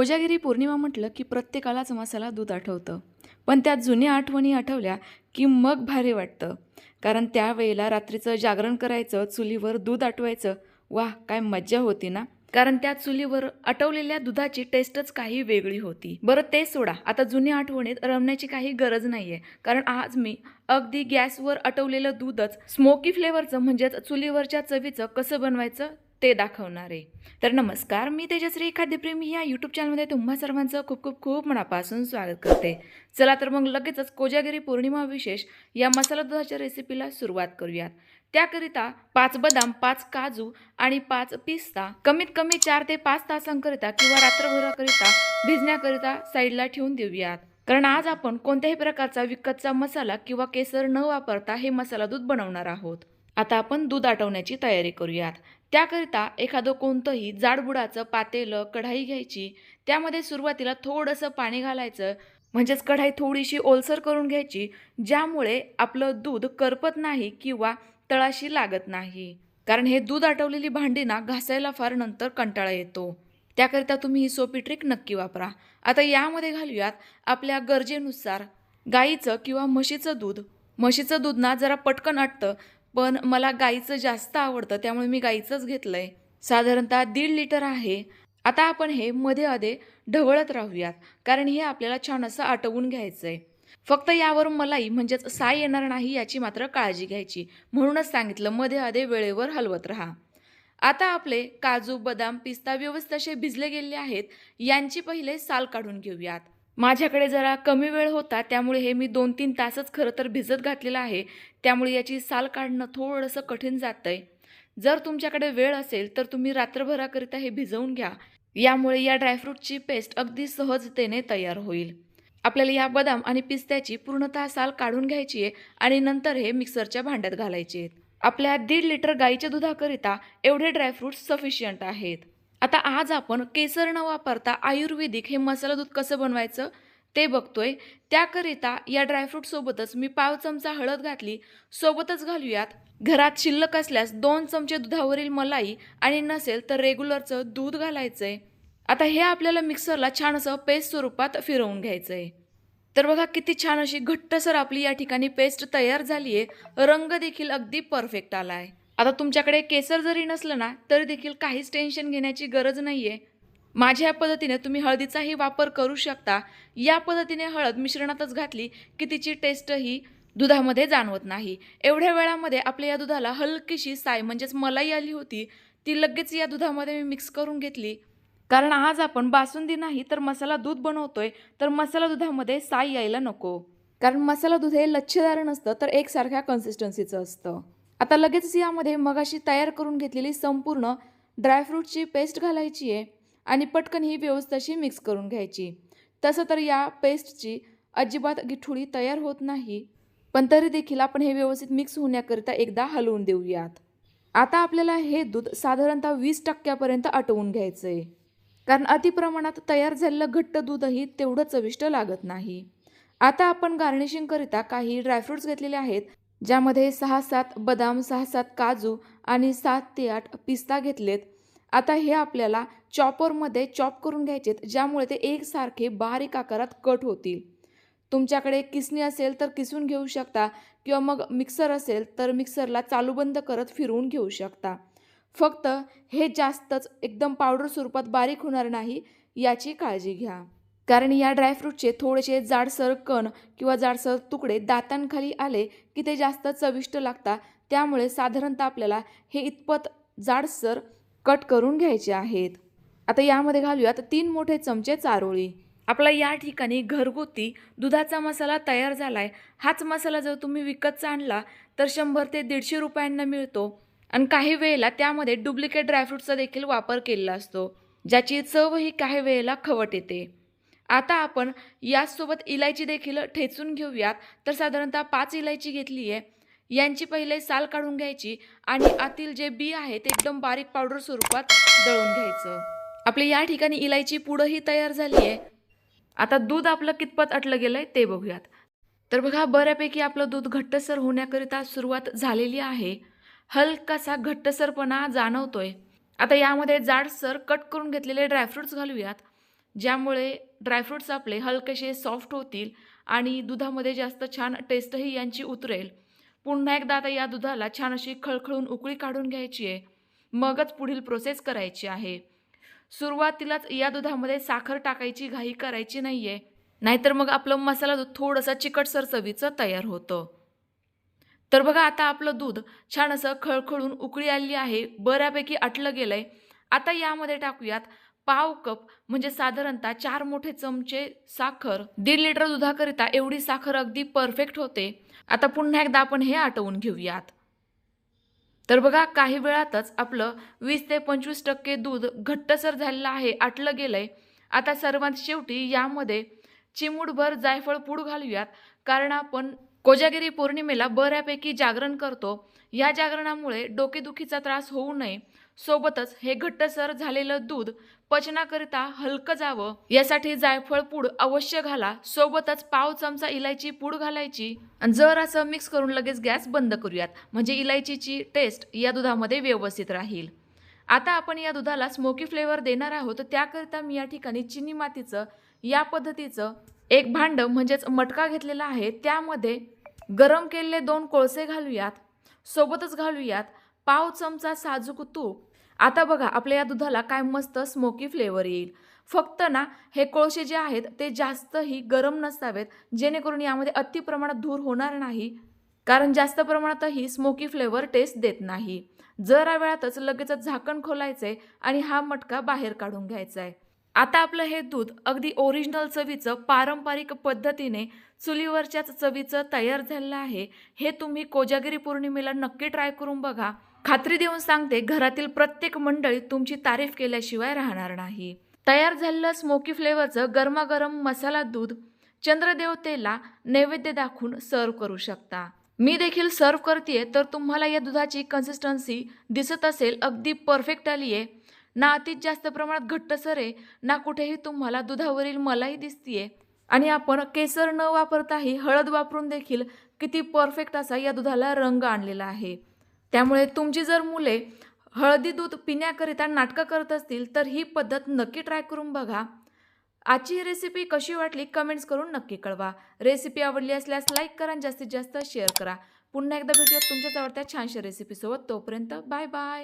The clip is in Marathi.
कोजागिरी पौर्णिमा म्हटलं की प्रत्येकालाच मसाला दूध आठवतं. पण त्या जुन्या आठवणी आठवल्या की मग भारी वाटतं. कारण त्यावेळेला रात्रीचं जागरण करायचं, चुलीवर दूध आटवायचं. वाह! काय मज्जा होती ना? कारण त्या चुलीवर आटवलेल्या दुधाची टेस्टच काही वेगळी होती. बरं ते सोडा, आता जुन्या आठवणीत रमण्याची काही गरज नाहीये. कारण आज मी अगदी गॅसवर आटवलेलं दूधच स्मोकी फ्लेवरचं म्हणजेच चुलीवरच्या चवीचं कसं बनवायचं ते दाखवणार आहे. तर नमस्कार, मी तेजश्री खाद्यप्रेमी या यूट्यूब चॅनलमध्ये तुम्हा सर्वांचं खूप खूप खूप मनापासून स्वागत करते. चला तर मग लगेचच कोजागिरी पौर्णिमा विशेष या मसाला दुधाच्या रेसिपीला सुरुवात करूयात. त्याकरिता 5 बदाम, 5 काजू आणि 5 पिस्ता कमीत कमी 4 ते 5 तासांकरिता किंवा रात्रभराकरिता भिजण्याकरिता साईडला ठेवून देऊयात. कारण आज आपण कोणत्याही प्रकारचा विकतचा मसाला किंवा केसर न वापरता हे मसाला दूध बनवणार आहोत. आता आपण दूध आटवण्याची तयारी करूयात. त्याकरिता एखादं कोणतंही जाडबुडाचं पातेलं, कढाई घ्यायची. त्यामध्ये सुरुवातीला थोडंसं पाणी घालायचं. म्हणजेच कढाई थोडीशी ओलसर करून घ्यायची, ज्यामुळे आपलं दूध करपत नाही किंवा तळाशी लागत नाही. कारण हे दूध आटवलेली भांडी ना घासायला फार नंतर कंटाळा येतो. त्याकरिता तुम्ही ही सोपी ट्रिक नक्की वापरा. आता यामध्ये घालूयात आपल्या गरजेनुसार गाईचं किंवा म्हशीचं दूध. म्हशीचं दूध ना जरा पटकन आटतं, पण मला गाईचं जास्त आवडतं, त्यामुळे मी गाईचंच घेतलंय. साधारणतः 1.5 लिटर आहे. आता आपण हे मध्ये अधे ढवळत राहूयात, कारण हे आपल्याला छान असं आटवून घ्यायचंय. फक्त यावर मलाई म्हणजेच साय येणार नाही याची मात्र काळजी घ्यायची. म्हणूनच सांगितलं मध्ये अधे वेळेवर हलवत राहा. आता आपले काजू, बदाम, पिस्ता व्यवस्थित असे भिजले गेले आहेत. यांची पहिले साल काढून घेऊयात. माझ्याकडे जरा कमी वेळ होता, त्यामुळे हे मी 2-3 तासच खरं तर भिजत घातलेलं आहे. त्यामुळे याची साल काढणं थोडंसं कठीण जातंय. जर तुमच्याकडे वेळ असेल तर तुम्ही रात्रभराकरिता हे भिजवून घ्या. यामुळे या ड्रायफ्रूटची पेस्ट अगदी सहजतेने तयार होईल. आपल्याला या बदाम आणि पिस्त्याची पूर्णतः साल काढून घ्यायची आहे आणि नंतर हे मिक्सरच्या भांड्यात घालायचे आहेत. आपल्या 1.5 लिटर गाईच्या दुधाकरिता एवढे ड्रायफ्रूट्स सफिशियंट आहेत. आता आज आपण केसर न वापरता आयुर्वेदिक हे मसाला दूध कसं बनवायचं ते बघतोय. त्याकरिता या ड्रायफ्रूट सोबतच मी पाव चमचा हळद घातली. सोबतच घालूयात घरात शिल्लक असल्यास 2 चमचे दुधावरील मलाई आणि नसेल तर रेग्युलरचं दूध घालायचंय. आता हे आपल्याला मिक्सरला छान असं पेस्ट स्वरूपात फिरवून घ्यायचंय. तर बघा किती छान अशी घट्टसर आपली या ठिकाणी पेस्ट तयार झाली आहे. रंग देखील अगदी परफेक्ट आला आहे. आता तुमच्याकडे केसर जरी नसलं ना तरी देखील काहीच टेन्शन घेण्याची गरज नाही आहे. माझ्या या पद्धतीने तुम्ही हळदीचाही वापर करू शकता. या पद्धतीने हळद मिश्रणातच घातली की तिची टेस्टही दुधामध्ये जाणवत नाही. एवढ्या वेळामध्ये आपल्या या दुधाला हलकीशी साय म्हणजेच मलाई आली होती. ती लगेच या दुधामध्ये मी मिक्स करून घेतली. कारण आज आपण बासुंदी नाही तर मसाला दूध बनवतोय, तर मसाला दुधामध्ये साय यायला नको. कारण मसाला दूध हे लच्छेदार नसतं तर एकसारख्या कन्सिस्टन्सीचं असतं. आता लगेच यामध्ये मगाशी तयार करून घेतलेली संपूर्ण ड्रायफ्रूटची पेस्ट घालायची आहे आणि पटकन ही व्यवस्थित अशी मिक्स करून घ्यायची. तसं तर या पेस्टची अजिबात गिठुळी तयार होत नाही, पण तरी देखील आपण हे व्यवस्थित मिक्स होण्याकरिता एकदा हलवून देऊयात. आता आपल्याला हे दूध साधारणतः 20% आटवून घ्यायचं आहे. कारण अतिप्रमाणात तयार झालेलं घट्ट दूधही तेवढं चविष्ट लागत नाही. आता आपण गार्निशिंगकरिता काही ड्रायफ्रूट्स घेतलेले आहेत, ज्यामध्ये 6-7 बदाम, 6-7 काजू आणि 7 ते 8 पिस्ता घेतलेत. आता हे आपल्याला चॉपरमध्ये चॉप करून घ्यायचेत, ज्यामुळे ते एकसारखे बारीक आकारात कट होतील. तुमच्याकडे किसणी असेल तर किसून घेऊ शकता किंवा मग मिक्सर असेल तर मिक्सरला चालू बंद करत फिरवून घेऊ शकता. फक्त हे जास्तच एकदम पावडर स्वरूपात बारीक होणार नाही याची काळजी घ्या. कारण या ड्रायफ्रूटचे थोडेसे जाडसर कण किंवा जाडसर तुकडे दातांखाली आले की ते जास्त चविष्ट लागतात. त्यामुळे साधारणतः आपल्याला हे इतपत जाडसर कट करून घ्यायचे आहेत. आता यामध्ये घालूयात 3 मोठे चमचे चारोळी. आपला या ठिकाणी घरगुती दुधाचा मसाला तयार झालाय. हाच मसाला जर तुम्ही विकतचा आणला तर 100 ते 150 रुपयांना मिळतो आणि काही वेळेला त्यामध्ये डुप्लिकेट ड्रायफ्रूटचा देखील वापर केलेला असतो, ज्याची चवही काही वेळेला खवट येते. आता आपण यासोबत इलायची देखील ठेचून घेऊयात. तर साधारणतः 5 इलायची घेतली आहे. यांची पहिले साल काढून घ्यायची आणि आतील जे बी आहे ते एकदम बारीक पावडर स्वरूपात दळून घ्यायचं. आपली या ठिकाणी इलायची पूडही तयार झाली आहे. आता दूध आपलं कितपत आटलं गेलंय ते बघूयात. तर बघा बऱ्यापैकी आपलं दूध घट्टसर होण्याकरिता सुरुवात झालेली आहे. हलकासा घट्टसरपणा जाणवतोय. आता यामध्ये जाडसर कट करून घेतलेले ड्रायफ्रूट्स घालूयात. ज्यामुळे ड्रायफ्रूट्स आपले हलकेसे सॉफ्ट होतील आणि दुधामध्ये जास्त छान टेस्टही यांची उतरेल. पुन्हा एकदा आता या दुधाला छान अशी खळखळून उकळी काढून घ्यायची आहे. मगच पुढील प्रोसेस करायची आहे. सुरुवातीलाच या दुधामध्ये साखर टाकायची घाई करायची नाहीये. नाहीतर मग आपलं मसाला दूध थोडंसं चिकटसर चवीचं तयार होतं. तर बघा आता आपलं दूध छान असं खळखळून उकळी आली आहे. बऱ्यापैकी आटलं गेलंय. आता यामध्ये टाकूयात पाव कप म्हणजे साधारणतः 4 मोठे चमचे साखर. 1.5 लिटर दुधाकरिता एवढी साखर अगदी परफेक्ट होते. आता पुन्हा एकदा आपण हे आटवून घेऊयात. तर बघा काही वेळातच आपलं 20 ते 25% दूध घट्टसर झालेलं आहे, आटलं गेलंय. आता सर्वात शेवटी यामध्ये चिमूटभर जायफळ पूड घालूयात. कारण आपण कोजागिरी पौर्णिमेला बऱ्यापैकी जागरण करतो. या जागरणामुळे डोकेदुखीचा त्रास होऊ नये. सोबतच हे घट्टसर झालेलं दूध पचनाकरिता हलकं जावं यासाठी जायफळ पूड अवश्य घाला. सोबतच पाव चमचा इलायची पूड घालायची आणि जर असं मिक्स करून लगेच गॅस बंद करूयात. म्हणजे इलायचीची टेस्ट या दुधामध्ये व्यवस्थित राहील. आता आपण या दुधाला स्मोकी फ्लेवर देणार आहोत. त्याकरिता मी या ठिकाणी चिनी मातीचं या पद्धतीचं एक भांडं म्हणजेच मटका घेतलेला आहे. त्यामध्ये गरम केलेले 2 कोळसे घालूयात. सोबतच घालूयात पाव चमचा साजूक तूप. आता बघा आपल्या या दुधाला काय मस्त स्मोकी फ्लेवर येईल. फक्त ना हे कोळसे जे आहेत ते जास्तही गरम नसावेत, जेणेकरून यामध्ये अति प्रमाणात धूर होणार नाही. कारण जास्त प्रमाणातही स्मोकी फ्लेवर टेस्ट देत नाही. जरा वेळातच लगेचच झाकण खोलायचंय आणि हा मटका बाहेर काढून घ्यायचा आहे. आता आपलं हे दूध अगदी ओरिजिनल चवीचं पारंपरिक पद्धतीने चुलीवरच्याच चवीचं तयार झालेलं आहे. हे तुम्ही कोजागिरी पौर्णिमेला नक्की ट्राय करून बघा. खात्री देऊन सांगते घरातील प्रत्येक मंडळी तुमची तारीफ केल्याशिवाय राहणार नाही. तयार झालेलं स्मोकी फ्लेवरचं गरमागरम मसाला दूध चंद्रदेवतेला नैवेद्य दाखवून सर्व करू शकता. मी देखील सर्व करतेय तर तुम्हाला या दुधाची कन्सिस्टन्सी दिसत असेल अगदी परफेक्ट आली आहे. ना अतिच जास्त प्रमाणात घट्टसर आहे ना कुठेही तुम्हाला दुधावरील मलाई दिसतीये. आणि आपण केसर न वापरताही हळद वापरून देखील किती परफेक्ट असा या दुधाला रंग आणलेला आहे. त्यामुळे तुमची जर मुले हळदी दूध पिण्याकरिता नाटकं करत असतील तर ही पद्धत नक्की ट्राय करून बघा. आजची ही रेसिपी कशी वाटली कमेंट्स करून नक्की कळवा. रेसिपी आवडली असल्यास लाईक करा आणि जास्तीत जास्त शेअर करा. पुन्हा एकदा भेटूयात तुमच्याच आवडत्या छानशा रेसिपीसोबत. तोपर्यंत बाय बाय.